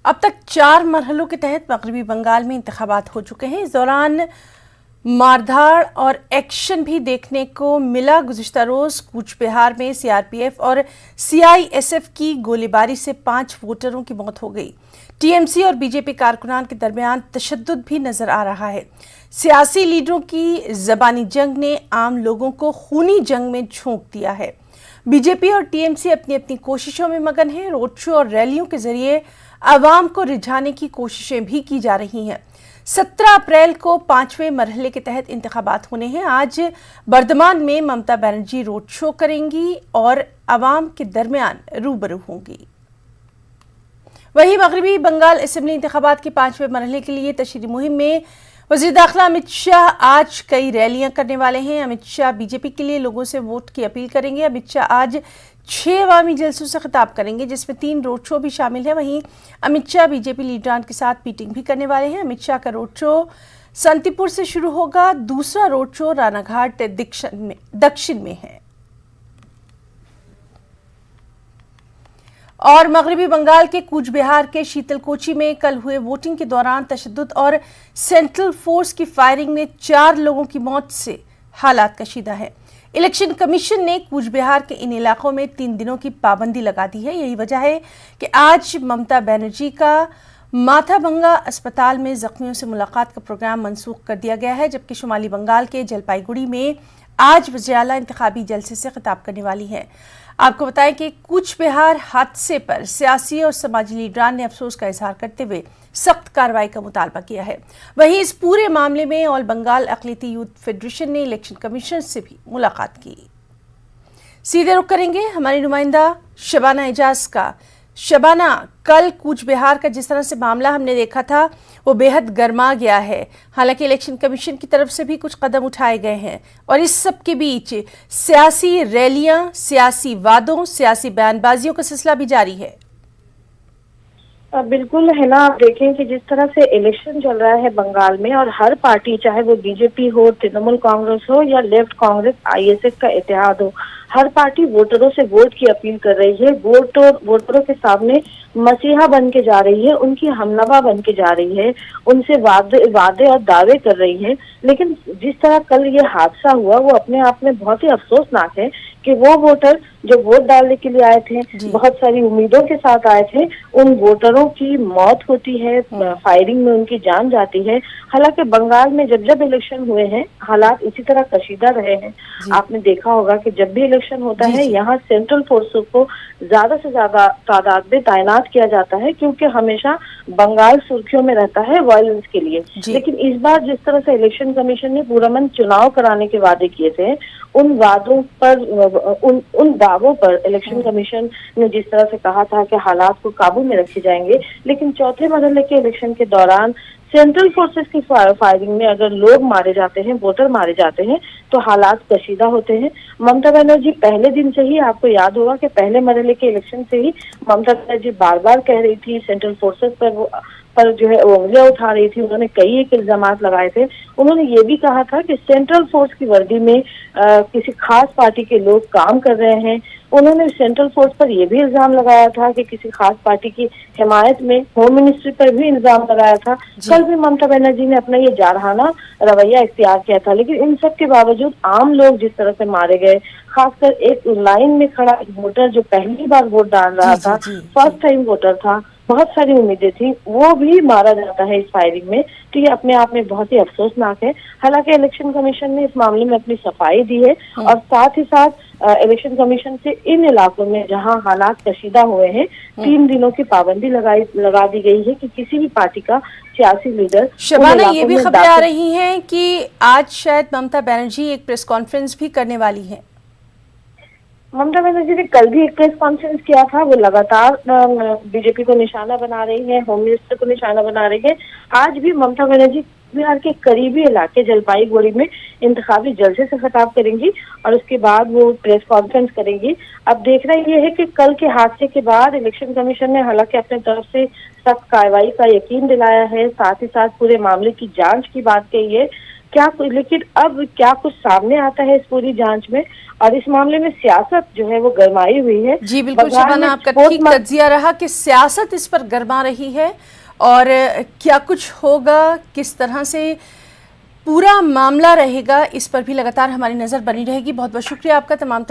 अब तक 4 मरहलों के तहत मगरबी बंगाल में इंतखाबात हो चुके हैं। इस दौरान मारधाड़ और एक्शन भी देखने को मिला। गुज़िश्ता रोज कूच बिहार में सीआरपीएफ और सीआईएसएफ की गोलीबारी से 5 वोटरों की मौत हो गई। टीएमसी और बीजेपी कारकुनान के दरमियान तशद्दुद भी नजर आ रहा है। सियासी लीडरों की ज़बानी जंग ने आम लोगों को खूनी जंग में झोंक दिया है। बीजेपी और टीएमसी अपनी अपनी कोशिशों में मगन हैं। रोड शो और रैलियों के जरिए आवाम को रिझाने की कोशिशें भी की जा रही हैं। 17 अप्रैल को 5वें मरहले के तहत इंतखाबात होने हैं। आज बर्दमान में ममता बनर्जी रोड शो करेंगी और आवाम के दरमियान रूबरू होंगी। वहीं मगरबी बंगाल असेंबली इंतखाबात के 5वें मरहले के लिए तशरीह मुहिम में वज़ीर दाखिला अमित शाह आज कई रैलियां करने वाले हैं। अमित शाह बीजेपी के लिए लोगों से वोट की अपील करेंगे। अमित शाह आज 6 अवामी जलसों से खिताब करेंगे, जिसमें 3 रोड शो भी शामिल है। वहीं अमित शाह बीजेपी लीडरान के साथ मीटिंग भी करने वाले हैं। अमित शाह का रोड शो संतीपुर से शुरू होगा। दूसरा रोड शो रानाघाट दक्षिण में है। और मगरबी बंगाल के कूच बिहार के शीतलकोची में कल हुए वोटिंग के दौरान तशद्दुद और सेंट्रल फोर्स की फायरिंग में 4 लोगों की मौत से हालात कशीदा है। इलेक्शन कमीशन ने कूच बिहार के इन इलाकों में 3 दिनों की पाबंदी लगा दी है। यही वजह है कि आज ममता बनर्जी का माथाभंगा अस्पताल में जख्मियों से मुलाकात का प्रोग्राम मनसूख कर दिया गया है, जबकि शुमाली बंगाल के जलपाईगुड़ी में आज वज़ीर आला इंतखाबी जलसे से खिताब करने वाली है। आपको बताएं कि कूच बिहार हादसे पर सियासी और समाजी लीडरान ने अफसोस का इजहार करते हुए सख्त कार्रवाई का मुतालबा किया है। वहीं इस पूरे मामले में ऑल बंगाल अक़लियती यूथ फेडरेशन ने इलेक्शन कमीशन से भी मुलाकात की। सीधे रुख करेंगे हमारी नुमाइंदा शबाना एजाज का। शबाना, कल कूच बिहार का जिस तरह से मामला हमने देखा था वो बेहद गर्मा गया है। हालांकि इलेक्शन कमीशन की तरफ से भी कुछ कदम उठाए गए हैं और इस सब के बीच सियासी रैलियां, सियासी वादों, सियासी बयानबाजियों का सिलसिला भी जारी है। बिल्कुल है ना। आप देखें कि जिस तरह से इलेक्शन चल रहा है बंगाल में और हर पार्टी, चाहे वो बीजेपी हो, तृणमूल कांग्रेस हो या लेफ्ट कांग्रेस, आईएसएफ का इत्तेहाद हो, हर पार्टी वोटरों से वोट की अपील कर रही है। वोटरों के सामने मसीहा बन के जा रही है, उनकी हमनवा बन के जा रही है, उनसे वादे और दावे कर रही है। लेकिन जिस तरह कल ये हादसा हुआ वो अपने आप में बहुत ही अफसोसनाक है कि वो वोटर जो वोट डालने के लिए आए थे, बहुत सारी उम्मीदों के साथ आए थे, उन वोटरों की मौत होती है, फायरिंग में उनकी जान जाती है। हालांकि बंगाल में जब जब इलेक्शन हुए हैं हालात इसी तरह कशीदा रहे हैं। आपने देखा होगा कि जब भी इलेक्शन होता है यहाँ सेंट्रल फोर्सेस को ज्यादा से ज्यादा तादाद में तैनात किया जाता है, क्योंकि हमेशा बंगाल सुर्खियों में रहता है वायलेंस के लिए। लेकिन इस बार जिस तरह से इलेक्शन कमीशन ने पुरअमन चुनाव कराने के वादे किए थे, उन वादों पर, उन दावों पर इलेक्शन कमीशन ने जिस तरह से कहा था कि हालात को काबू में रखे जाएंगे, लेकिन चौथे मरहले के इलेक्शन के दौरान सेंट्रल फोर्सेस की फायरिंग में अगर लोग मारे जाते हैं, वोटर मारे जाते हैं, तो हालात कशीदा होते हैं। ममता बनर्जी पहले दिन से ही, आपको याद होगा कि पहले मरहले के इलेक्शन से ही ममता बनर्जी बार बार कह रही थी सेंट्रल फोर्सेस पर जो है उंगलियां उठा रही थी। उन्होंने कई एक इल्जामात लगाए थे। उन्होंने ये भी कहा था कि सेंट्रल फोर्स की वर्दी में किसी खास पार्टी के लोग काम कर रहे हैं। उन्होंने सेंट्रल फोर्स पर यह भी इल्जाम लगाया था कि किसी खास पार्टी की हिमायत में, होम मिनिस्ट्री पर भी इल्जाम लगाया था। कल भी ममता बनर्जी ने अपना ये जारहाना रवैया इख्तियार किया था। लेकिन इन सब के बावजूद आम लोग जिस तरह से मारे गए, खासकर एक लाइन में खड़ा वोटर जो पहली बार वोट डाल रहा था, फर्स्ट टाइम वोटर था, बहुत सारी उम्मीदें थी, वो भी मारा जाता है इस फायरिंग में। तो ये अपने आप में बहुत ही अफसोसनाक है। हालांकि इलेक्शन कमीशन ने इस मामले में अपनी सफाई दी है और साथ ही साथ इलेक्शन कमीशन से इन इलाकों में जहां हालात कशीदा हुए हैं 3 दिनों की पाबंदी लगा दी गई है कि किसी भी पार्टी का सियासी लीडर। शबाना, ये भी खबरें आ रही हैं कि आज शायद ममता बनर्जी एक प्रेस कॉन्फ्रेंस भी करने वाली है। ममता बनर्जी ने कल भी एक प्रेस कॉन्फ्रेंस किया था। वो लगातार बीजेपी को निशाना बना रही है, होम मिनिस्टर को निशाना बना रही है। आज भी ममता बनर्जी बिहार के करीबी इलाके जलपाईगुड़ी में इंतखाबी जलसे से खिताब करेंगी और उसके बाद वो प्रेस कॉन्फ्रेंस करेंगी। अब देखना ये है कि कल के हादसे के बाद इलेक्शन कमीशन ने हालांकि अपने तरफ से सख्त कार्रवाई का यकीन दिलाया है, साथ ही साथ पूरे मामले की जांच की बात कही है। लेकिन अब क्या कुछ सामने आता है इस पूरी जांच में, और इस मामले में सियासत जो है वो गरमाई हुई है। जी बिल्कुल बंगाल शबाना, में आपका स्पोर्ट ठीक तज्जिया रहा कि सियासत इस पर गरमा रही है और क्या कुछ होगा, किस तरह से पूरा मामला रहेगा, इस पर भी लगातार हमारी नज़र बनी रहेगी। बहुत बहुत शुक्रिया आपका तमाम